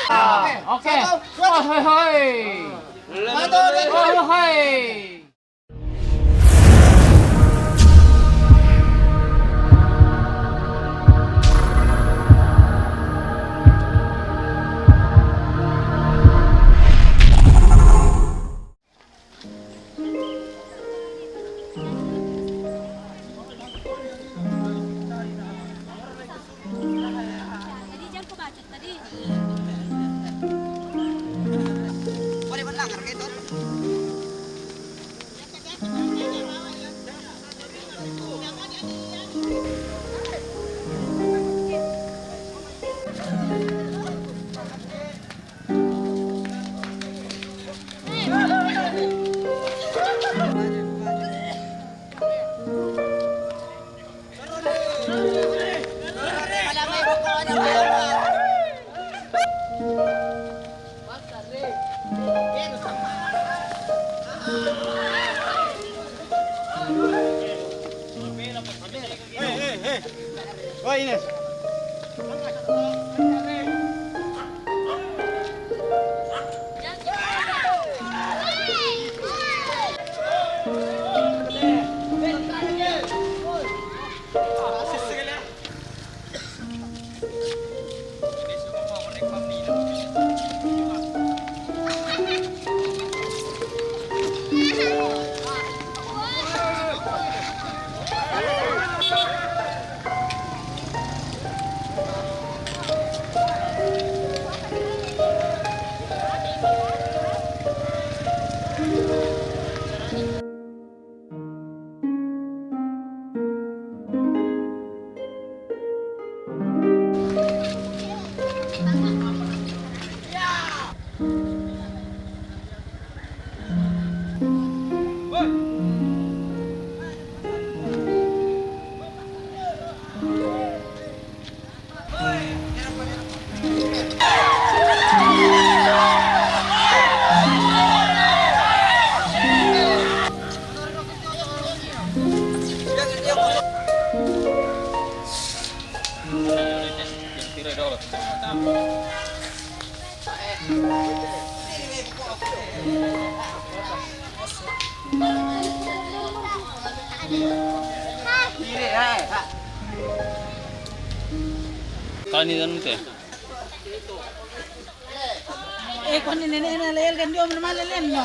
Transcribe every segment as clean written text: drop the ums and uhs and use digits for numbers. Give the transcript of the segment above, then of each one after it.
Oke. Hoi hoi. Hoi hoi. Jadi jam kebacet tadi. Boleh benang gitu. Oh ini. Kalau ini kan teh. Kung ninilal kan diyo naman lalin no.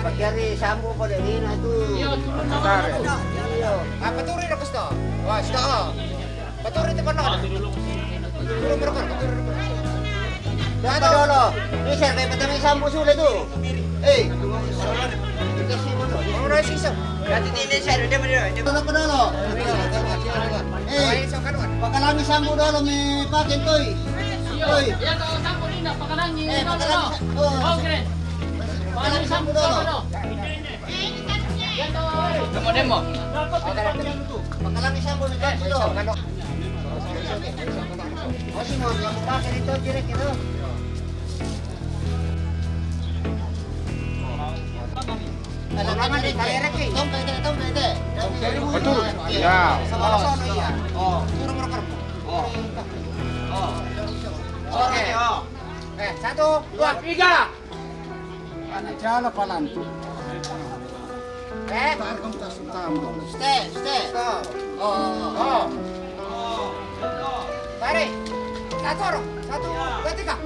Pagyari sambo ko din na tu. Iyo, tulong naman ako. Ah, paturi na gusto. Wah, sudah. Paturi te pano. Turun mereka. Dato dolo. Ni sir kay patami sambo sule tu. Eh. Kasih mo. Orang sisa. Dati dili sir, dia mo. Dolo ko dolo. Eh, pakalami sambo dolo may pakin toy. Iyo, yan ka usap ko rin na pakalangi. pakalami. Oh, keren. Pakalami sambo dolo. Yan to. Kemudian mo. Pakalami sambo ni dolo. Kasi mo yung pakin ito direct ito. Alam ni direct eh. Tong kete. Betul. Ya. Sama-sama iya. Oh, turun mereka. Oh. Oke. Satu, dua, tiga. Jala palantu. Stay. Stop. Oh. Tarik. Satu orang. Satu, dua, tiga.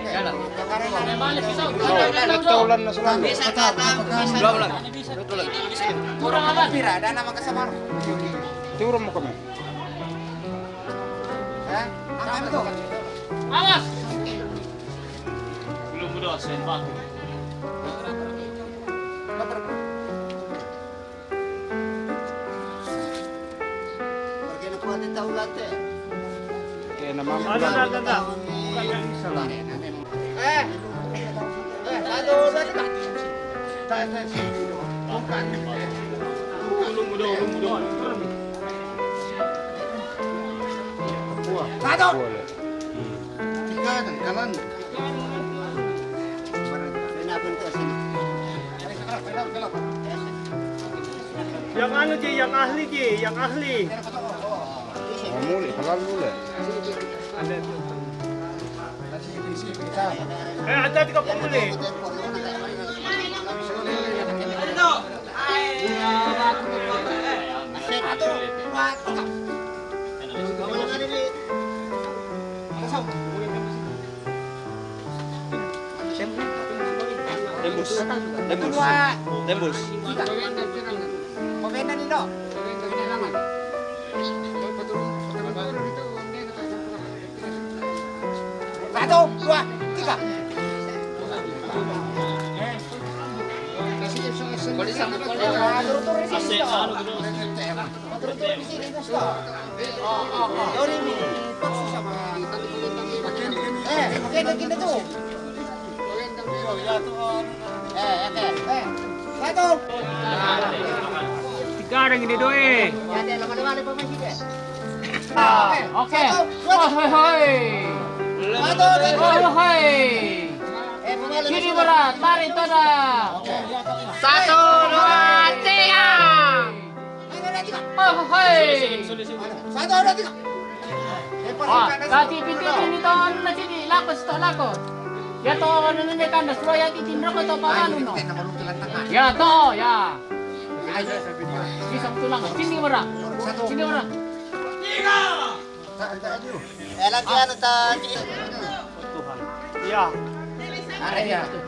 Jalan. Sekarang Balik pisau. Nagtaulan na sila. Bisa kata, bisa. Kurang apa? Pira, ada nama kesamaan. Turun mo kami. Angkat itu. Awas. Belum udah sembah. Pergi nak kuat tahu late. Kaya naman. Satu, dua, tiga. Bukan. Satu. Tiga dan jalan. Kenapa tu sini? Yang anu Ji, yang ahli Ji, yang ahli. Muli, halal muli. Ada 30 menit. Satu, dua, tiga. Tembus. Pemena ni dok. Satu, dua, tiga. Turun-turun di sini, Dok. Turun-turun di sini, Dok. Yori ni paksa sama. Gini tu. Satu. Tiga orang ini doe. Ada lama-lama pemain juga. Oke. Hoi. Satu, dua, Hoi. Kiri berat, tarik toda. 1, 2, 3. Hoi. Satu, dua, tiga. Ah, tadi pintu ini tahun na sini lakos to lakos. Ya to ano ni kan nasro ya titindro ko to paano no. Ya to ya. Isang tulang. Sini mara. Sini mara. Lagi anu tadi. Ya.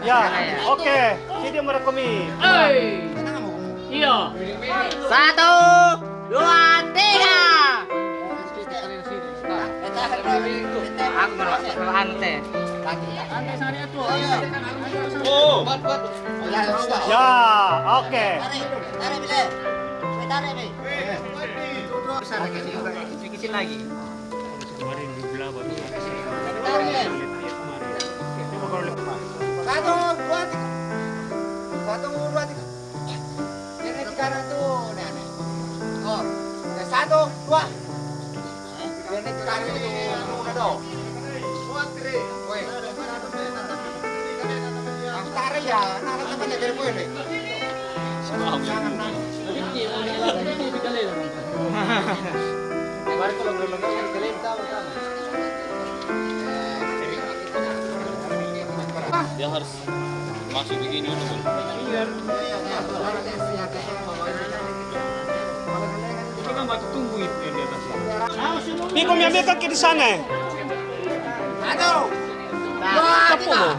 Ya. Oke. Jadi merekami. Eh. Iya. 1, 2, 3. Aku ante. Ante sari atu. Ya. Oke. Tarik bile. Tarik bile. Kecil lagi. Satu, dua, tiga. Satu, dua, tiga. Ini di kanan tuh, nenek. Oh, ya, satu, dua. Ini di kanan tuh, udah dong. Woi. Aku tarik ya, narik temannya dari gue nih. Jangan nangis. Baru kalau belum kan kalian tahu kan. Dia harus masuk begini dulu. Ini kan batu tunggu itu yang di atas. Miko miambil kaki di sana. Satu, dua, tiga.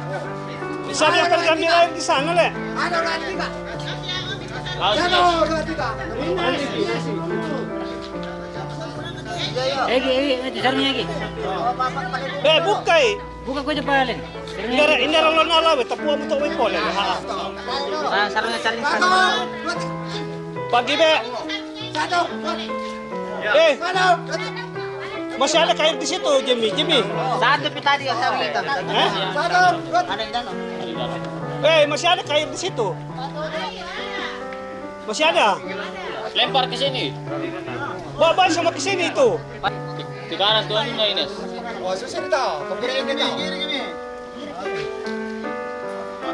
Sabi ang pergambi air di sana, le. Ano, dua tiga. Ah, Satu, sige. dua tiga. Sarmi lagi. Bukay. Buka ko dyan palin. Inara lo na lawit, tapuan mo to may pole. Sarmi Satu, dua tiga. Pagi be. Satu, dua tiga. Satu, dua tiga. Masyala kayo di situ, Jimmy. Saan doon pitadi ka sa rito? Satu, dua tiga. Masyala kayo di situ. Masyala. Lempar ke sini. Babay sama kesini itu. Di kanan tuh ano na Ines. Wah, susah ito. Pagkira ini ito.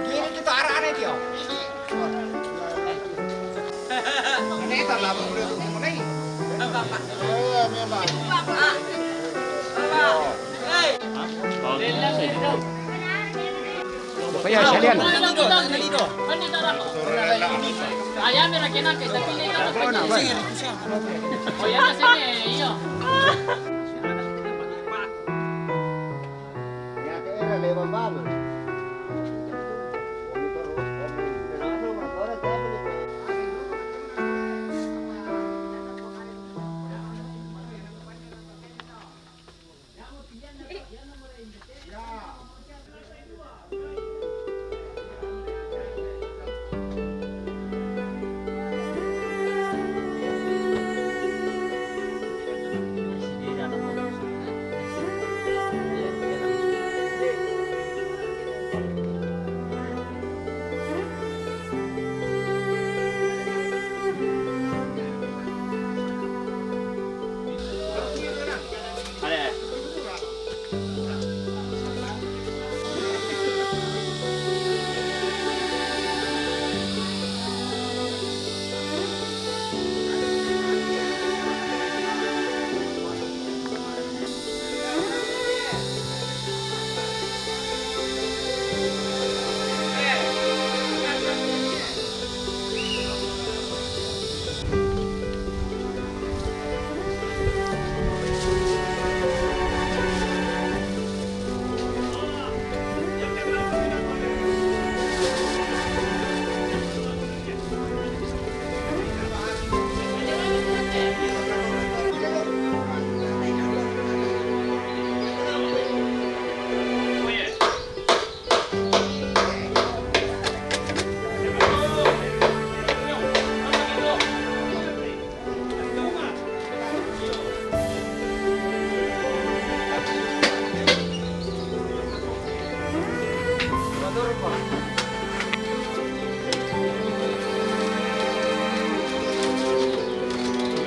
Kiri kita arah-arah ito. Ano ito? Labang mo ito mo na eh. Kaya siya yan. Ayaw mo na kinakit. Napili ka mo. O yan na sige. Iyo. Ya que era lewat banget.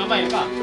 Kamay pa.